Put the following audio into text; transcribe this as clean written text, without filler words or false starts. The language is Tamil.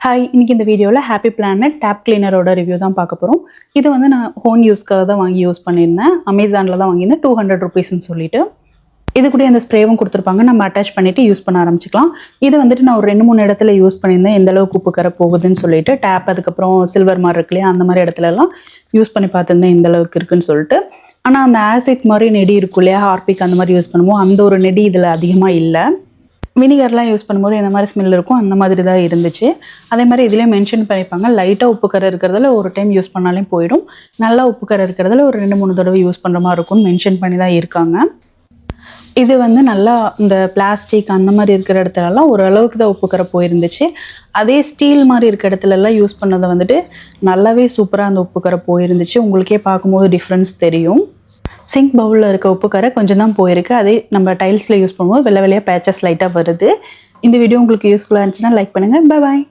ஹாய், இன்னைக்கு இந்த வீடியோவில் ஹாப்பி பிளானட் டேப் கிளீனரோட ரிவ்யூ தான் பார்க்க போகிறோம். இது வந்து நான் ஹோம் யூஸ்க்காக தான் வாங்கி யூஸ் பண்ணியிருந்தேன். அமேசானில் தான் வாங்கியிருந்தேன். 200 ருபீஸ்ன்னு சொல்லிட்டு. இது கூட அந்த ஸ்ப்ரேவும் கொடுத்துருப்பாங்க. நம்ம அட்டாச் பண்ணிவிட்டு யூஸ் பண்ண ஆரம்பிச்சிக்கலாம். இது வந்துட்டு நான் ஒரு 2-3 இடத்துல யூஸ் பண்ணியிருந்தேன். எந்த அளவுக்கு உப்பு கரை போகுதுன்னு சொல்லிட்டு டேப், அதுக்கப்புறம் சில்வர் மாதிரி இருக்கு இல்லையா, அந்த மாதிரி இடத்துலலாம் யூஸ் பண்ணி பார்த்துருந்தேன் எந்த அளவுக்கு இருக்குன்னு சொல்லிட்டு. ஆனால் அந்த ஆசிட் மாதிரி நெடி இருக்கும் இல்லையா, ஹார்பிக் அந்த மாதிரி யூஸ் பண்ணும்போது அந்த ஒரு நெடி இதில் அதிகமாக இல்லை. வினிகர்லாம் யூஸ் பண்ணும்போது எந்த மாதிரி ஸ்மெல் இருக்கும் அந்த மாதிரி தான் இருந்துச்சு. அதே மாதிரி இதிலே மென்ஷன் பண்ணியிருப்பாங்க, லைட்டாக உப்பு கரை இருக்கிறதுல ஒரு டைம் யூஸ் பண்ணாலே போயிடும், நல்லா உப்பு கரை இருக்கிறதுல ஒரு 2-3 தடவை யூஸ் பண்ணுற மாதிரி இருக்கும்னு மென்ஷன் பண்ணி தான் இருக்காங்க. இது வந்து நல்லா இந்த பிளாஸ்டிக் அந்த மாதிரி இருக்கிற இடத்துலலாம் ஓரளவுக்கு தான் உப்பு கரை போயிருந்துச்சு. அதே ஸ்டீல் மாதிரி இருக்க இடத்துலலாம் யூஸ் பண்ணதை வந்துட்டு நல்லாவே சூப்பராக அந்த உப்பு கரை போயிருந்துச்சு. உங்களுக்கே பார்க்கும்போது டிஃப்ரென்ஸ் தெரியும். சிங்க் பவுலில் இருக்க உப்பு கரை கொஞ்சம் தான் போயிருக்கு. அதே நம்ம டைல்ஸில் யூஸ் பண்ணும்போது வெள்ளை வெள்ளையாக பேச்சஸ் லைட்டாக வருது. இந்த வீடியோ உங்களுக்கு யூஸ்ஃபுல்லாக இருந்துச்சுன்னா லைக் பண்ணுங்கள். பாய்.